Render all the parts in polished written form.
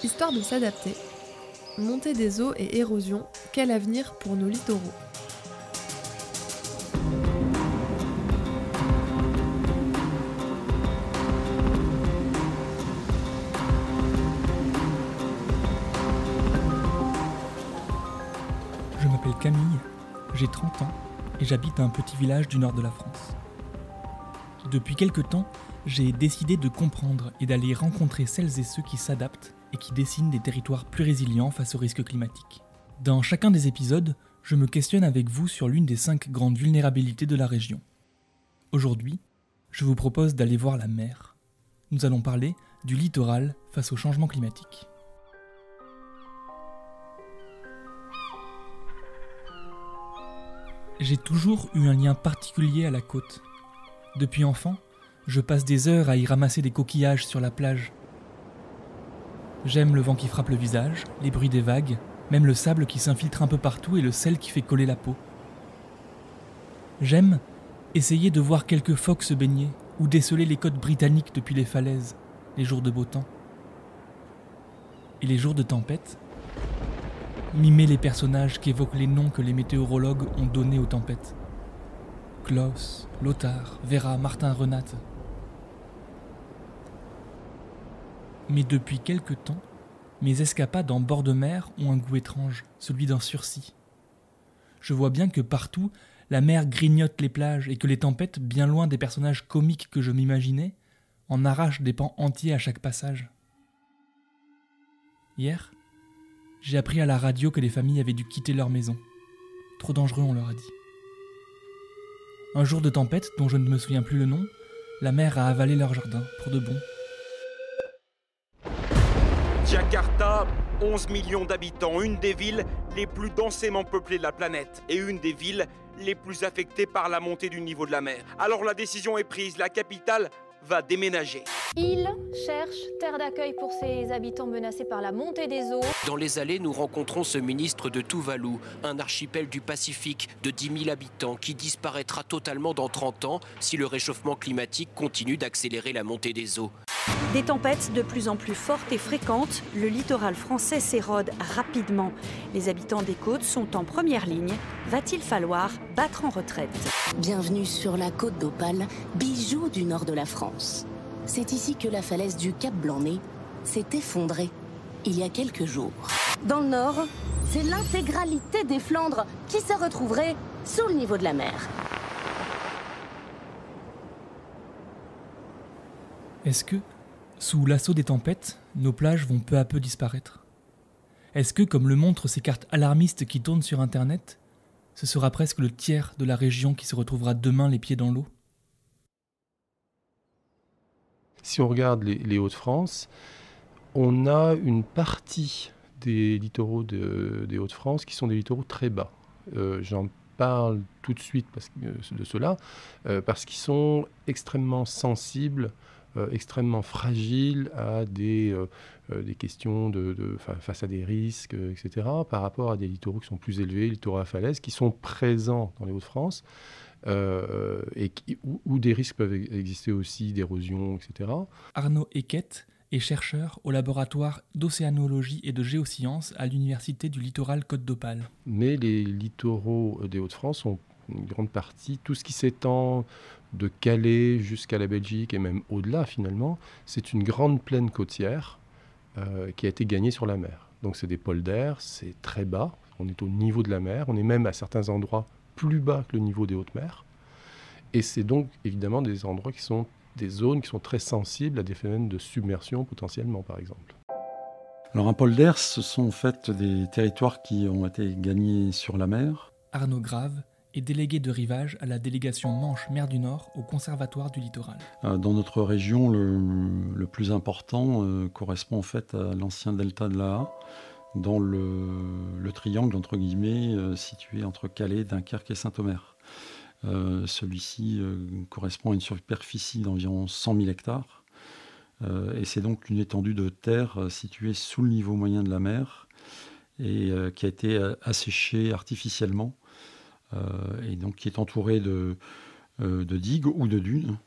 Histoire de s'adapter. Montée des eaux et érosion, quel avenir pour nos littoraux? Je m'appelle Camille, j'ai 30 ans et j'habite un petit village du nord de la France. Depuis quelque temps, j'ai décidé de comprendre et d'aller rencontrer celles et ceux qui s'adaptent et qui dessinent des territoires plus résilients face aux risques climatiques. Dans chacun des épisodes, je me questionne avec vous sur l'une des 5 grandes vulnérabilités de la région. Aujourd'hui, je vous propose d'aller voir la mer. Nous allons parler du littoral face au changement climatique. J'ai toujours eu un lien particulier à la côte. Depuis enfant, je passe des heures à y ramasser des coquillages sur la plage. J'aime le vent qui frappe le visage, les bruits des vagues, même le sable qui s'infiltre un peu partout et le sel qui fait coller la peau. J'aime essayer de voir quelques phoques se baigner ou déceler les côtes britanniques depuis les falaises, les jours de beau temps. Et les jours de tempête, mimer les personnages qui évoquent les noms que les météorologues ont donnés aux tempêtes. Klaus, Lothar, Vera, Martin, Renate. Mais depuis quelque temps, mes escapades en bord de mer ont un goût étrange, celui d'un sursis. Je vois bien que partout, la mer grignote les plages et que les tempêtes, bien loin des personnages comiques que je m'imaginais, en arrachent des pans entiers à chaque passage. Hier, j'ai appris à la radio que les familles avaient dû quitter leur maison. Trop dangereux, on leur a dit. Un jour de tempête, dont je ne me souviens plus le nom, la mer a avalé leur jardin, pour de bon. Jakarta, 11 millions d'habitants, une des villes les plus densément peuplées de la planète et une des villes les plus affectées par la montée du niveau de la mer. Alors la décision est prise, la capitale va déménager. Il cherche terre d'accueil pour ses habitants menacés par la montée des eaux. Dans les allées, nous rencontrons ce ministre de Tuvalu, un archipel du Pacifique de 10 000 habitants qui disparaîtra totalement dans 30 ans si le réchauffement climatique continue d'accélérer la montée des eaux. Des tempêtes de plus en plus fortes et fréquentes, le littoral français s'érode rapidement. Les habitants des côtes sont en première ligne. Va-t-il falloir battre en retraite? Bienvenue sur la côte d'Opale, bijou du nord de la France. C'est ici que la falaise du Cap Blanc-Nez s'est effondrée il y a quelques jours. Dans le nord, c'est l'intégralité des Flandres qui se retrouverait sous le niveau de la mer. Est-ce que, sous l'assaut des tempêtes, nos plages vont peu à peu disparaître? Est-ce que, comme le montrent ces cartes alarmistes qui tournent sur Internet, ce sera presque le tiers de la région qui se retrouvera demain les pieds dans l'eau? Si on regarde les Hauts-de-France, on a une partie des littoraux des Hauts-de-France qui sont des littoraux très bas. J'en parle tout de suite de cela, parce qu'ils sont extrêmement sensibles, extrêmement fragiles à des questions face à des risques, etc., par rapport à des littoraux qui sont plus élevés, littoraux à falaise, qui sont présents dans les Hauts-de-France, où des risques peuvent exister aussi d'érosion, etc. Arnaud Eckett est chercheur au laboratoire d'océanologie et de géosciences à l'université du littoral Côte d'Opale. Mais les littoraux des Hauts-de-France ont une grande partie, tout ce qui s'étend de Calais jusqu'à la Belgique et même au-delà finalement, c'est une grande plaine côtière qui a été gagnée sur la mer. Donc c'est des polders, c'est très bas, on est au niveau de la mer, on est même à certains endroits plus bas que le niveau des hautes mers. Et c'est donc évidemment des endroits qui sont des zones qui sont très sensibles à des phénomènes de submersion potentiellement, par exemple. Alors un polder, ce sont en fait des territoires qui ont été gagnés sur la mer. Arnaud Grave est délégué de rivage à la délégation Manche-Mer du Nord au Conservatoire du Littoral. Dans notre région, le plus important correspond en fait à l'ancien delta de la Ha, dans le triangle entre guillemets situé entre Calais, Dunkerque et Saint-Omer. Celui-ci correspond à une superficie d'environ 100 000 hectares et c'est donc une étendue de terre située sous le niveau moyen de la mer et qui a été asséchée artificiellement et donc qui est entourée de digues ou de dunes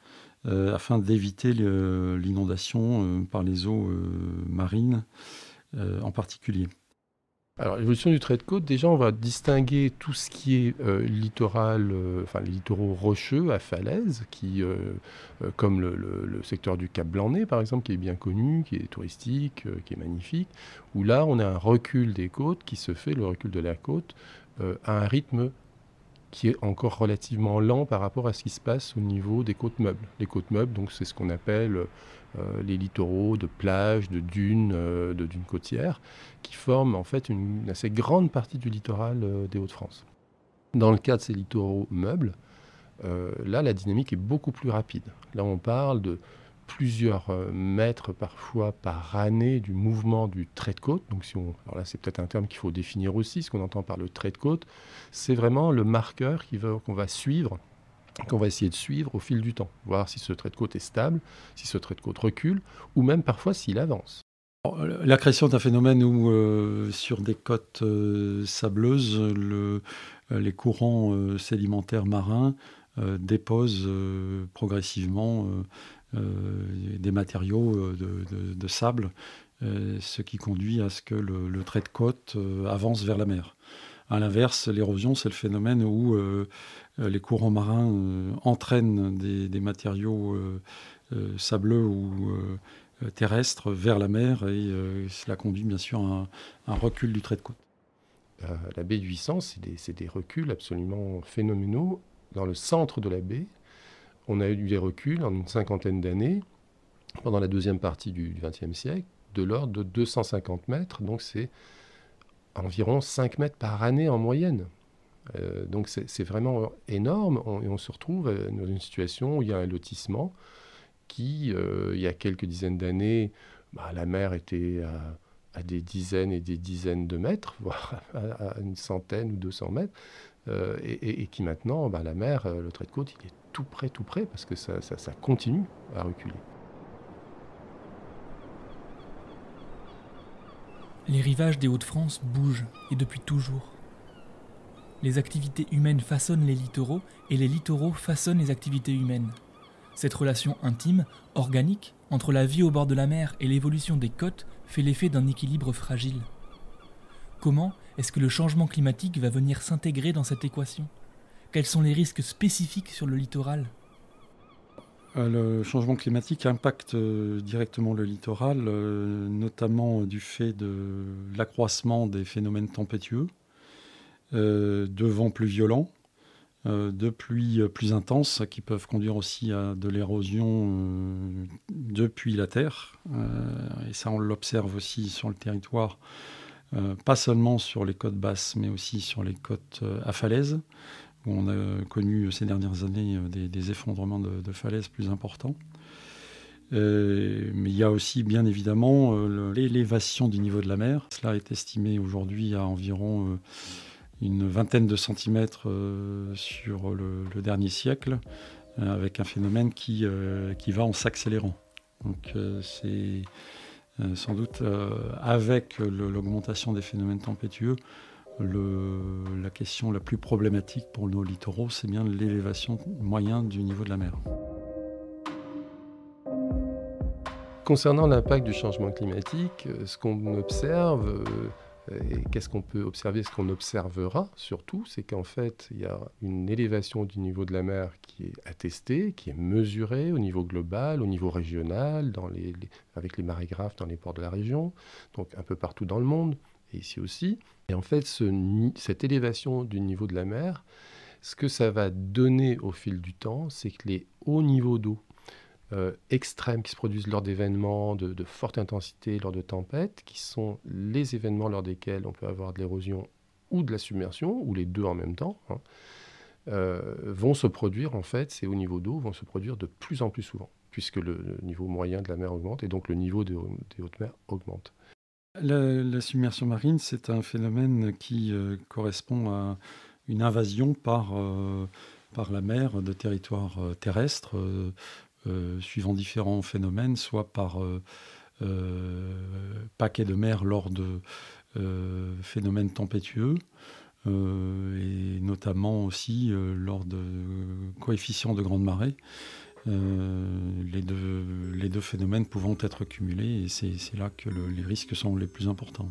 afin d'éviter l'inondation par les eaux marines en particulier. Alors, l'évolution du trait de côte, déjà, on va distinguer tout ce qui est littoral, les littoraux rocheux à falaise, comme le secteur du Cap Blanc-Nez, par exemple, qui est bien connu, qui est touristique, qui est magnifique, où là, on a un recul des côtes qui se fait, le recul de la côte, à un rythme qui est encore relativement lent par rapport à ce qui se passe au niveau des côtes meubles. Les côtes meubles, donc, c'est ce qu'on appelle les littoraux de plages, de dunes côtières, qui forment en fait une assez grande partie du littoral des Hauts-de-France. Dans le cas de ces littoraux meubles, là, la dynamique est beaucoup plus rapide. Là, on parle de plusieurs mètres parfois par année du mouvement du trait de côte. Donc, alors là, c'est peut-être un terme qu'il faut définir aussi. Ce qu'on entend par le trait de côte, c'est vraiment le marqueur qu'on va suivre, qu'on va essayer de suivre au fil du temps, voir si ce trait de côte est stable, si ce trait de côte recule, ou même parfois s'il avance. La création d'un phénomène où sur des côtes sableuses, les courants sédimentaires marins déposent progressivement des matériaux de sable, ce qui conduit à ce que le trait de côte avance vers la mer. À l'inverse, l'érosion, c'est le phénomène où les courants marins entraînent des matériaux sableux ou terrestres vers la mer et cela conduit bien sûr à un recul du trait de côte. La baie du 800, c'est des reculs absolument phénoménaux. Dans le centre de la baie, on a eu des reculs en une cinquantaine d'années, pendant la deuxième partie du XXe siècle, de l'ordre de 250 mètres, donc c'est environ 5 mètres par année en moyenne. Donc c'est vraiment énorme, et on se retrouve dans une situation où il y a un lotissement qui, il y a quelques dizaines d'années, la mer était à des dizaines et des dizaines de mètres, voire à une centaine ou 200 mètres, et qui maintenant, la mer, le trait de côte, il est tout près, parce que ça continue à reculer. Les rivages des Hauts-de-France bougent, et depuis toujours. Les activités humaines façonnent les littoraux, et les littoraux façonnent les activités humaines. Cette relation intime, organique, entre la vie au bord de la mer et l'évolution des côtes fait l'effet d'un équilibre fragile. Comment est-ce que le changement climatique va venir s'intégrer dans cette équation ? Quels sont les risques spécifiques sur le littoral ? Le changement climatique impacte directement le littoral, notamment du fait de l'accroissement des phénomènes tempétueux, de vents plus violents, de pluies plus intenses qui peuvent conduire aussi à de l'érosion depuis la terre. Et ça, on l'observe aussi sur le territoire, pas seulement sur les côtes basses, mais aussi sur les côtes à falaise, où on a connu ces dernières années des effondrements de falaises plus importants. Mais il y a aussi bien évidemment l'élévation du niveau de la mer. Cela est estimé aujourd'hui à environ une vingtaine de centimètres sur le dernier siècle, avec un phénomène qui va en s'accélérant. Donc c'est sans doute avec l'augmentation des phénomènes tempétueux, la question la plus problématique pour nos littoraux, c'est bien l'élévation moyenne du niveau de la mer. Concernant l'impact du changement climatique, ce qu'on observe, et qu'est-ce qu'on peut observer, ce qu'on observera surtout, c'est qu'en fait, il y a une élévation du niveau de la mer qui est attestée, qui est mesurée au niveau global, au niveau régional, avec les marégraphes dans les ports de la région, donc un peu partout dans le monde, et ici aussi. Et en fait, cette élévation du niveau de la mer, ce que ça va donner au fil du temps, c'est que les hauts niveaux d'eau extrêmes qui se produisent lors d'événements de forte intensité, lors de tempêtes, qui sont les événements lors desquels on peut avoir de l'érosion ou de la submersion, ou les deux en même temps, vont se produire, en fait, ces hauts niveaux d'eau vont se produire de plus en plus souvent, puisque le niveau moyen de la mer augmente, et donc le niveau des hautes mers augmente. La submersion marine, c'est un phénomène qui correspond à une invasion par la mer de territoires terrestres, suivant différents phénomènes, soit par paquets de mer lors de phénomènes tempétueux, et notamment aussi lors de coefficients de grande marée. les deux phénomènes pouvant être cumulés, et c'est là que les risques sont les plus importants.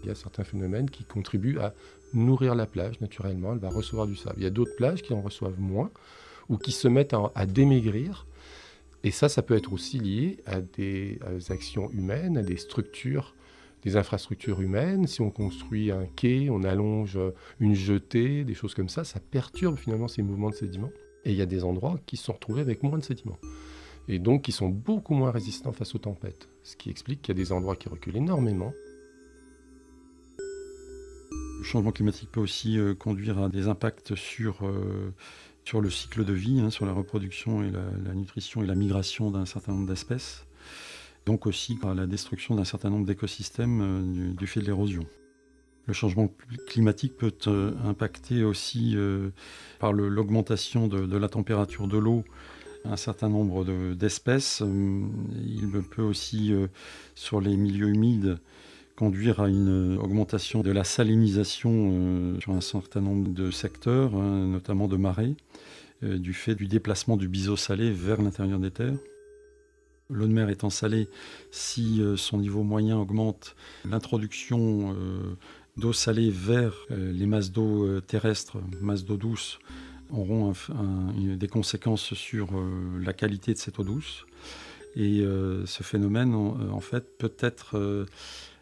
Il y a certains phénomènes qui contribuent à nourrir la plage naturellement, elle va recevoir du sable. Il y a d'autres plages qui en reçoivent moins ou qui se mettent à démaigrir. Et ça peut être aussi lié à des actions humaines, à des structures, des infrastructures humaines. Si on construit un quai, on allonge une jetée, des choses comme ça perturbe finalement ces mouvements de sédiments. Et il y a des endroits qui se sont retrouvés avec moins de sédiments. Et donc qui sont beaucoup moins résistants face aux tempêtes. Ce qui explique qu'il y a des endroits qui reculent énormément. Le changement climatique peut aussi conduire à des impacts sur le cycle de vie, sur la reproduction et la nutrition et la migration d'un certain nombre d'espèces. Donc aussi à la destruction d'un certain nombre d'écosystèmes du fait de l'érosion. Le changement climatique peut impacter aussi par l'augmentation de la température de l'eau un certain nombre d'espèces. Il peut aussi, sur les milieux humides, conduire à une augmentation de la salinisation sur un certain nombre de secteurs, notamment de marais, du fait du déplacement du biseau salé vers l'intérieur des terres. L'eau de mer étant salée, si son niveau moyen augmente, l'introduction d'eau salée vers les masses d'eau terrestres, masses d'eau douce, auront des conséquences sur la qualité de cette eau douce. Et ce phénomène, en fait, peut être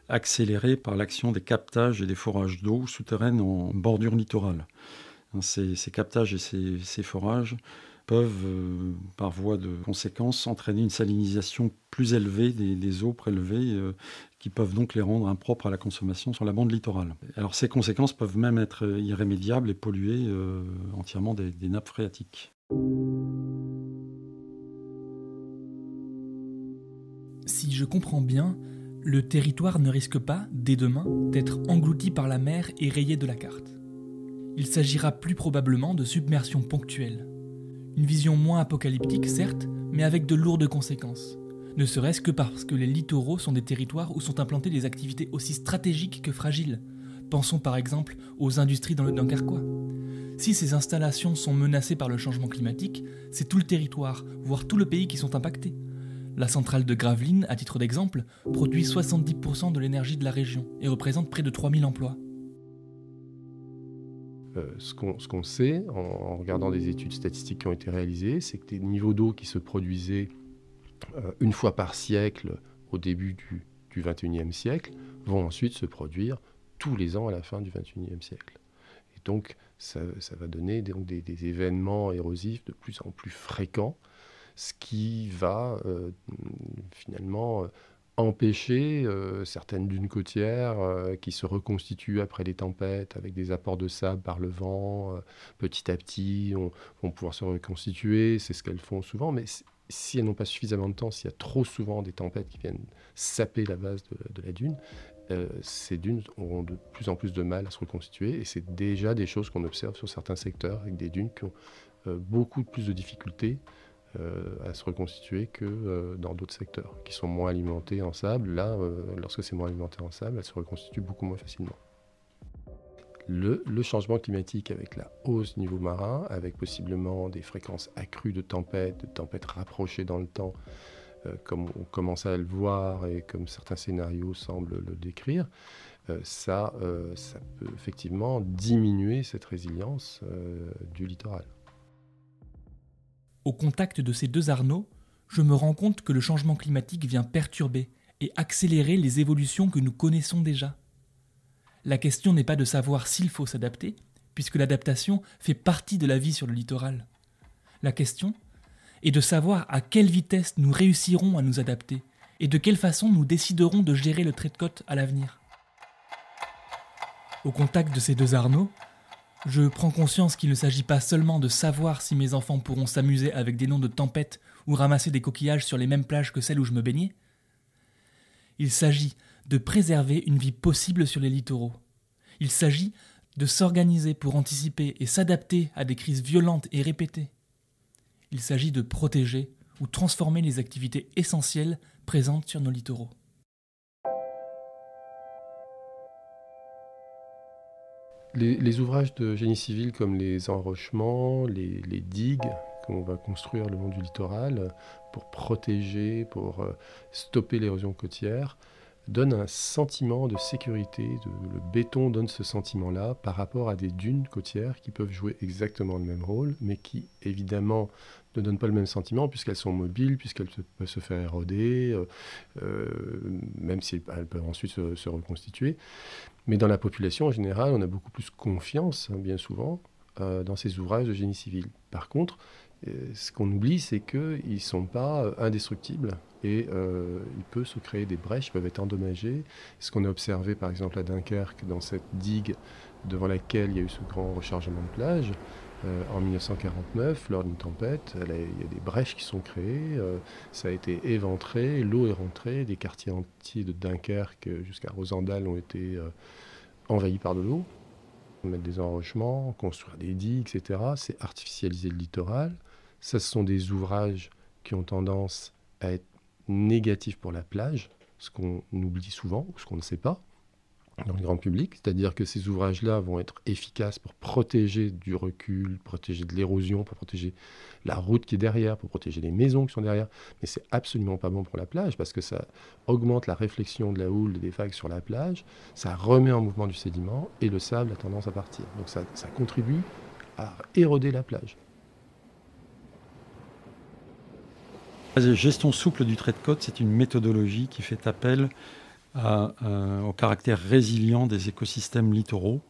accéléré par l'action des captages et des forages d'eau souterraine en bordure littorale. Ces captages et ces forages peuvent, par voie de conséquence, entraîner une salinisation plus élevée des eaux prélevées qui peuvent donc les rendre impropres à la consommation sur la bande littorale. Alors ces conséquences peuvent même être irrémédiables et polluer entièrement des nappes phréatiques. Si je comprends bien, le territoire ne risque pas, dès demain, d'être englouti par la mer et rayé de la carte. Il s'agira plus probablement de submersions ponctuelles. Une vision moins apocalyptique, certes, mais avec de lourdes conséquences. Ne serait-ce que parce que les littoraux sont des territoires où sont implantées des activités aussi stratégiques que fragiles. Pensons par exemple aux industries dans le Dunkerquois. Si ces installations sont menacées par le changement climatique, c'est tout le territoire, voire tout le pays qui sont impactés. La centrale de Gravelines, à titre d'exemple, produit 70% de l'énergie de la région et représente près de 3000 emplois. Ce qu'on sait, en regardant des études statistiques qui ont été réalisées, c'est que des niveaux d'eau qui se produisaient une fois par siècle au début du XXIe siècle vont ensuite se produire tous les ans à la fin du XXIe siècle. Et donc ça va donner des événements érosifs de plus en plus fréquents, ce qui va finalement empêcher certaines dunes côtières qui se reconstituent après les tempêtes avec des apports de sable par le vent. Petit à petit, vont pouvoir se reconstituer, c'est ce qu'elles font souvent, mais si elles n'ont pas suffisamment de temps, s'il y a trop souvent des tempêtes qui viennent saper la base de la dune, ces dunes auront de plus en plus de mal à se reconstituer, et c'est déjà des choses qu'on observe sur certains secteurs, avec des dunes qui ont beaucoup plus de difficultés à se reconstituer que dans d'autres secteurs qui sont moins alimentés en sable. Là, lorsque c'est moins alimenté en sable, elles se reconstituent beaucoup moins facilement. Le changement climatique avec la hausse du niveau marin, avec possiblement des fréquences accrues de tempêtes rapprochées dans le temps, comme on commence à le voir et comme certains scénarios semblent le décrire, ça peut effectivement diminuer cette résilience du littoral. Au contact de ces deux Arnaud, je me rends compte que le changement climatique vient perturber et accélérer les évolutions que nous connaissons déjà. La question n'est pas de savoir s'il faut s'adapter, puisque l'adaptation fait partie de la vie sur le littoral. La question est de savoir à quelle vitesse nous réussirons à nous adapter et de quelle façon nous déciderons de gérer le trait de côte à l'avenir. Au contact de ces deux Arnaud, je prends conscience qu'il ne s'agit pas seulement de savoir si mes enfants pourront s'amuser avec des noms de tempêtes ou ramasser des coquillages sur les mêmes plages que celles où je me baignais. Il s'agit de préserver une vie possible sur les littoraux. Il s'agit de s'organiser pour anticiper et s'adapter à des crises violentes et répétées. Il s'agit de protéger ou transformer les activités essentielles présentes sur nos littoraux. Les ouvrages de génie civil comme les enrochements, les digues qu'on va construire le long du littoral pour protéger, pour stopper l'érosion côtière, donnent un sentiment de sécurité. Le béton donne ce sentiment-là par rapport à des dunes côtières qui peuvent jouer exactement le même rôle, mais qui évidemment ne donnent pas le même sentiment puisqu'elles sont mobiles, puisqu'elles peuvent se faire éroder, même si elles peuvent ensuite se reconstituer. Mais dans la population en général, on a beaucoup plus confiance, bien souvent, dans ces ouvrages de génie civil. Par contre, ce qu'on oublie, c'est qu'ils ne sont pas indestructibles et il peut se créer des brèches, ils peuvent être endommagés. Ce qu'on a observé par exemple à Dunkerque, dans cette digue devant laquelle il y a eu ce grand rechargement de plage, en 1949, lors d'une tempête, il y a des brèches qui sont créées, ça a été éventré, l'eau est rentrée, des quartiers entiers de Dunkerque jusqu'à Rosendal ont été envahis par de l'eau. Mettre des enrochements, construire des digues, etc. C'est artificialiser le littoral. Ça, ce sont des ouvrages qui ont tendance à être négatifs pour la plage, ce qu'on oublie souvent ou ce qu'on ne sait pas dans le grand public. C'est-à-dire que ces ouvrages-là vont être efficaces pour protéger du recul, protéger de l'érosion, pour protéger la route qui est derrière, pour protéger les maisons qui sont derrière. Mais c'est absolument pas bon pour la plage parce que ça augmente la réflexion de la houle des vagues sur la plage, ça remet en mouvement du sédiment et le sable a tendance à partir. Donc ça contribue à éroder la plage. La gestion souple du trait de côte, c'est une méthodologie qui fait appel au caractère résilient des écosystèmes littoraux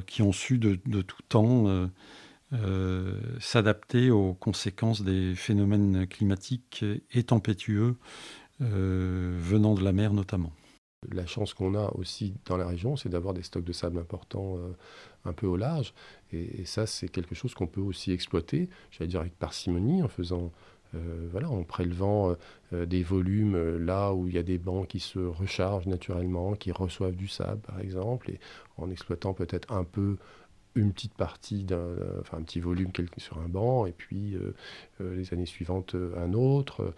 qui ont su de tout temps s'adapter aux conséquences des phénomènes climatiques et tempétueux venant de la mer notamment. La chance qu'on a aussi dans la région, c'est d'avoir des stocks de sable importants un peu au large. Et ça, c'est quelque chose qu'on peut aussi exploiter, j'allais dire avec parcimonie, en faisant... en prélevant des volumes là où il y a des bancs qui se rechargent naturellement, qui reçoivent du sable par exemple, et en exploitant peut-être un peu une petite partie, un petit volume sur un banc, et puis les années suivantes un autre,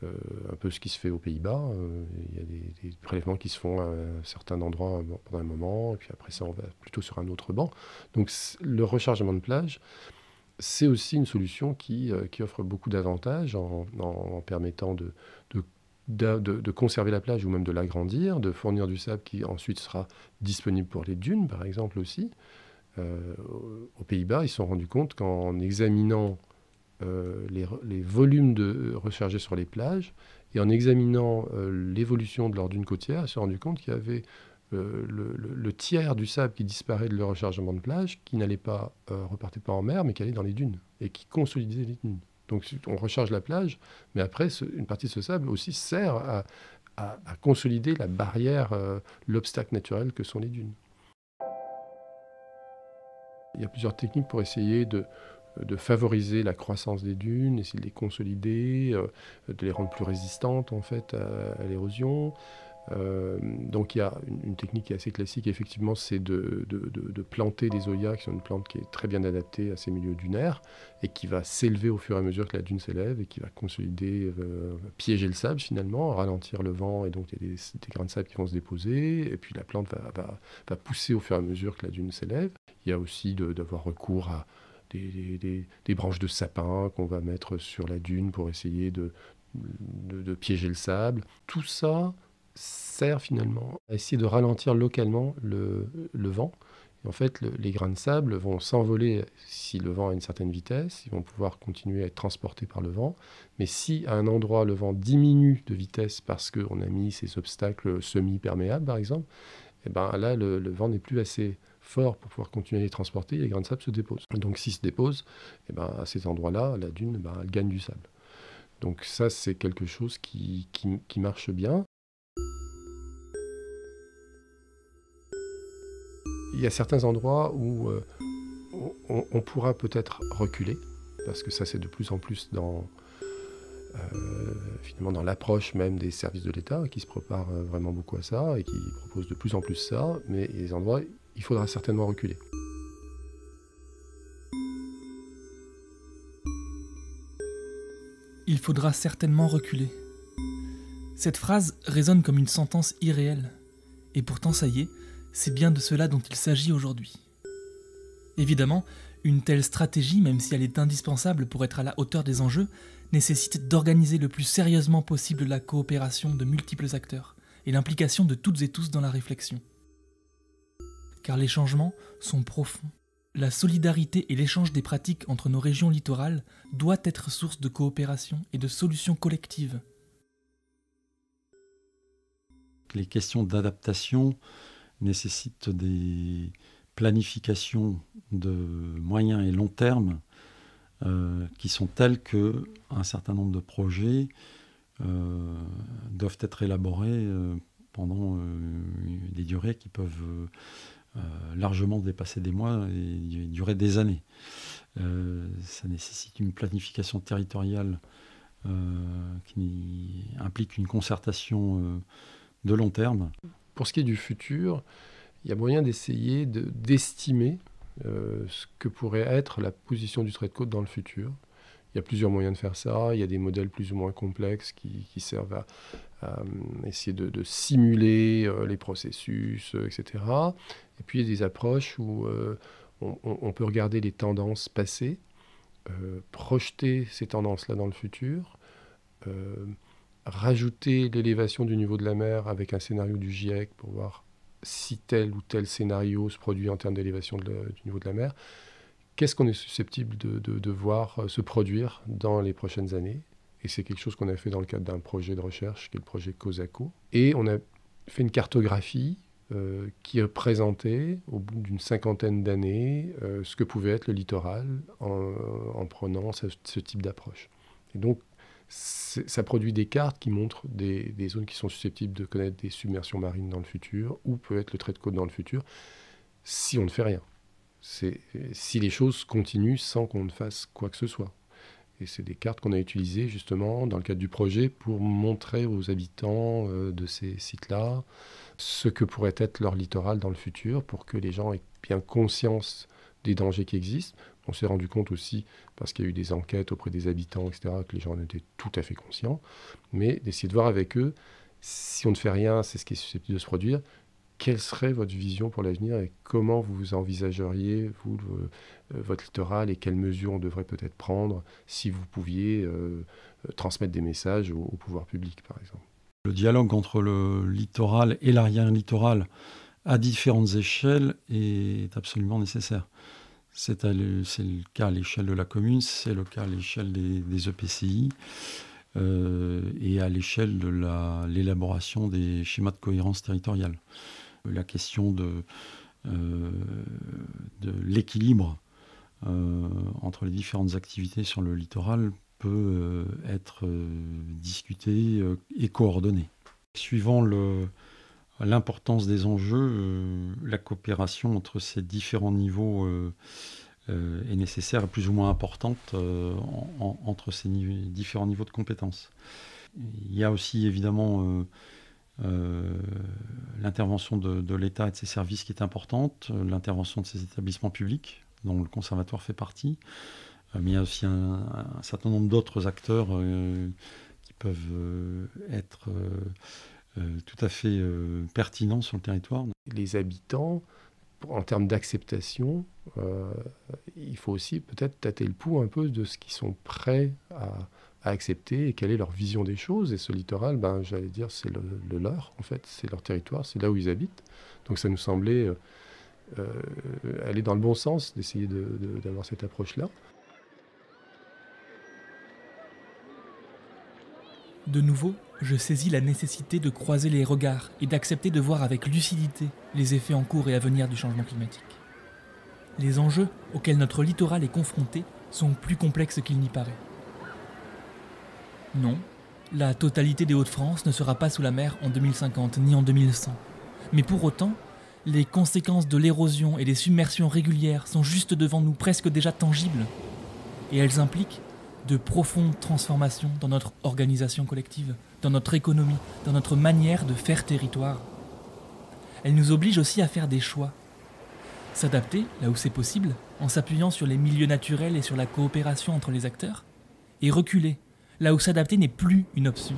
un peu ce qui se fait aux Pays-Bas. Il y a des prélèvements qui se font à certains endroits pendant un moment, et puis après ça on va plutôt sur un autre banc. Donc le rechargement de plage, c'est aussi une solution qui offre beaucoup d'avantages en permettant de conserver la plage ou même de l'agrandir, de fournir du sable qui ensuite sera disponible pour les dunes, par exemple aussi. Aux Pays-Bas, ils se sont rendus compte qu'en examinant les volumes rechargés sur les plages et en examinant l'évolution de leurs dunes côtières, ils se sont rendus compte qu'il y avait le tiers du sable qui disparaît de leur rechargement de plage, qui n'allait pas repartir pas en mer, mais qui allait dans les dunes, et qui consolidait les dunes. Donc on recharge la plage, mais après, une partie de ce sable aussi sert à consolider la barrière, l'obstacle naturel que sont les dunes. Il y a plusieurs techniques pour essayer de favoriser la croissance des dunes, essayer de les consolider, de les rendre plus résistantes en fait à l'érosion. Donc il y a une technique qui est assez classique, effectivement, c'est de planter des zoyas, qui sont une plante qui est très bien adaptée à ces milieux dunaires et qui va s'élever au fur et à mesure que la dune s'élève et qui va consolider, piéger le sable finalement, ralentir le vent, et donc il y a des grains de sable qui vont se déposer, et puis la plante va pousser au fur et à mesure que la dune s'élève. Il y a aussi d'avoir recours à des branches de sapin qu'on va mettre sur la dune pour essayer de piéger le sable. Tout ça sert finalement à essayer de ralentir localement le vent. Et en fait, les grains de sable vont s'envoler si le vent a une certaine vitesse, ils vont pouvoir continuer à être transportés par le vent. Mais si à un endroit le vent diminue de vitesse parce qu'on a mis ces obstacles semi-perméables par exemple, et ben là le vent n'est plus assez fort pour pouvoir continuer à les transporter et les grains de sable se déposent. Donc s'ils se déposent, et ben à ces endroits-là, la dune elle gagne du sable. Donc ça c'est quelque chose qui marche bien. Il y a certains endroits où on pourra peut-être reculer, parce que ça c'est de plus en plus finalement dans l'approche même des services de l'État qui se préparent vraiment beaucoup à ça et qui proposent de plus en plus ça, mais il y a des endroits où il faudra certainement reculer. Il faudra certainement reculer. Cette phrase résonne comme une sentence irréelle. Et pourtant, ça y est, C'est bien de cela dont il s'agit aujourd'hui. Évidemment, une telle stratégie, même si elle est indispensable pour être à la hauteur des enjeux, nécessite d'organiser le plus sérieusement possible la coopération de multiples acteurs et l'implication de toutes et tous dans la réflexion. Car les changements sont profonds. La solidarité et l'échange des pratiques entre nos régions littorales doit être source de coopération et de solutions collectives. Les questions d'adaptation nécessitent des planifications de moyen et long terme qui sont telles qu'un certain nombre de projets doivent être élaborés pendant des durées qui peuvent largement dépasser des mois et durer des années. Ça nécessite une planification territoriale qui implique une concertation de long terme. Pour ce qui est du futur, il y a moyen d'essayer d'estimer ce que pourrait être la position du trait de côte dans le futur. Il y a plusieurs moyens de faire ça. Il y a des modèles plus ou moins complexes qui servent à essayer de simuler les processus, etc. Et puis il y a des approches où on peut regarder les tendances passées, projeter ces tendances-là dans le futur, rajouter l'élévation du niveau de la mer avec un scénario du GIEC pour voir si tel ou tel scénario se produit en termes d'élévation du niveau de la mer. Qu'est-ce qu'on est susceptible de voir se produire dans les prochaines années? Et c'est quelque chose qu'on a fait dans le cadre d'un projet de recherche, qui est le projet COSACO. Et on a fait une cartographie qui représentait, au bout d'une 50aine d'années, ce que pouvait être le littoral en prenant ce type d'approche. Et donc, ça produit des cartes qui montrent des zones qui sont susceptibles de connaître des submersions marines dans le futur, ou peut être le trait de côte dans le futur, si on ne fait rien. Si les choses continuent sans qu'on ne fasse quoi que ce soit. Et c'est des cartes qu'on a utilisées justement dans le cadre du projet pour montrer aux habitants de ces sites-là ce que pourrait être leur littoral dans le futur, pour que les gens aient bien conscience des dangers qui existent. On s'est rendu compte aussi, parce qu'il y a eu des enquêtes auprès des habitants, etc., que les gens en étaient tout à fait conscients, mais d'essayer de voir avec eux, si on ne fait rien, c'est ce qui est susceptible de se produire, quelle serait votre vision pour l'avenir et comment vous envisageriez, vous, votre littoral, et quelles mesures on devrait peut-être prendre si vous pouviez transmettre des messages au pouvoir public, par exemple. Le dialogue entre le littoral et l'arrière-littoral à différentes échelles est absolument nécessaire. C'est le cas à l'échelle de la commune, c'est le cas à l'échelle des EPCI et à l'échelle de l'élaboration des schémas de cohérence territoriale. La question de l'équilibre entre les différentes activités sur le littoral peut être discutée et coordonnée. Suivant l'importance des enjeux, la coopération entre ces différents niveaux est nécessaire et plus ou moins importante entre ces différents niveaux de compétences. Il y a aussi évidemment l'intervention de l'État et de ses services qui est importante, l'intervention de ses établissements publics, dont le conservatoire fait partie, mais il y a aussi un certain nombre d'autres acteurs qui peuvent être tout à fait pertinents sur le territoire. Les habitants, en termes d'acceptation, il faut aussi peut-être tâter le pouls un peu de ce qu'ils sont prêts à accepter et quelle est leur vision des choses. Et ce littoral, j'allais dire, c'est le leur, en fait, c'est leur territoire, c'est là où ils habitent. Donc ça nous semblait aller dans le bon sens d'essayer d'avoir cette approche-là. De nouveau, je saisis la nécessité de croiser les regards et d'accepter de voir avec lucidité les effets en cours et à venir du changement climatique. Les enjeux auxquels notre littoral est confronté sont plus complexes qu'il n'y paraît. Non, la totalité des Hauts-de-France ne sera pas sous la mer en 2050 ni en 2100. Mais pour autant, les conséquences de l'érosion et des submersions régulières sont juste devant nous, presque déjà tangibles. Et elles impliquent de profondes transformations dans notre organisation collective, dans notre économie, dans notre manière de faire territoire. Elles nous obligent aussi à faire des choix. S'adapter, là où c'est possible, en s'appuyant sur les milieux naturels et sur la coopération entre les acteurs, et reculer, là où s'adapter n'est plus une option.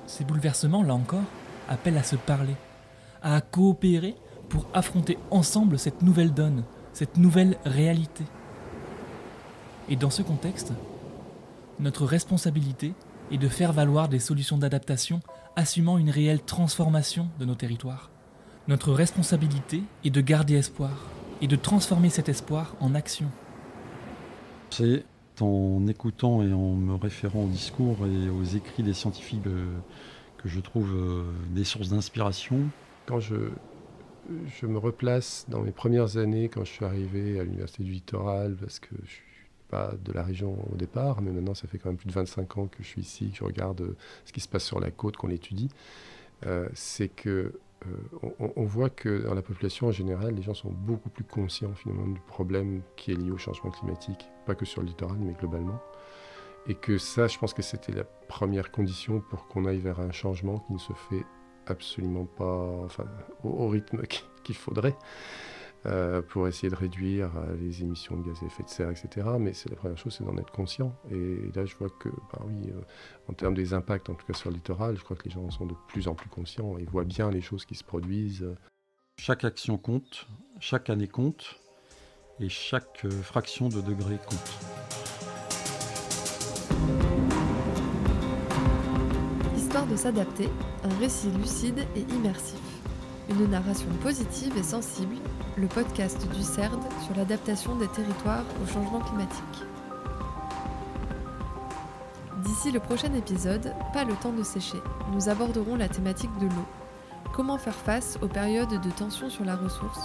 Ces bouleversements, là encore, appellent à se parler, à coopérer pour affronter ensemble cette nouvelle donne, cette nouvelle réalité. Et dans ce contexte, notre responsabilité est de faire valoir des solutions d'adaptation assumant une réelle transformation de nos territoires. Notre responsabilité est de garder espoir et de transformer cet espoir en action. C'est en écoutant et en me référant aux discours et aux écrits des scientifiques que je trouve des sources d'inspiration. Quand je me replace dans mes premières années, quand je suis arrivé à l'Université du Littoral, parce que je ne suis pas de la région au départ, mais maintenant ça fait quand même plus de 25 ans que je suis ici, que je regarde ce qui se passe sur la côte, qu'on l'étudie, c'est que on voit que dans la population en général, les gens sont beaucoup plus conscients finalement du problème qui est lié au changement climatique, pas que sur le littoral, mais globalement. Et que ça, je pense que c'était la première condition pour qu'on aille vers un changement qui ne se fait absolument pas au rythme qu'il faudrait pour essayer de réduire les émissions de gaz à effet de serre, etc. Mais c'est la première chose, c'est d'en être conscient. Et là, je vois que, en termes des impacts, en tout cas sur le littoral, je crois que les gens en sont de plus en plus conscients. Ils voient bien les choses qui se produisent. Chaque action compte, chaque année compte, et chaque fraction de degré compte. Histoire de s'adapter, un récit lucide et immersif. Une narration positive et sensible, le podcast du CERD sur l'adaptation des territoires au changement climatique. D'ici le prochain épisode, pas le temps de sécher, nous aborderons la thématique de l'eau. Comment faire face aux périodes de tension sur la ressource,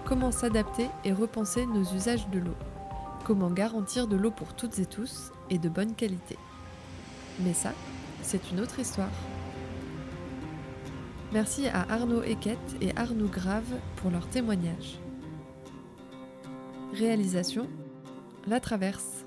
comment s'adapter et repenser nos usages de l'eau, comment garantir de l'eau pour toutes et tous et de bonne qualité. Mais ça, c'est une autre histoire. Merci à Arnaud Eckett et Arnaud Grave pour leur témoignage. Réalisation, La Traverse.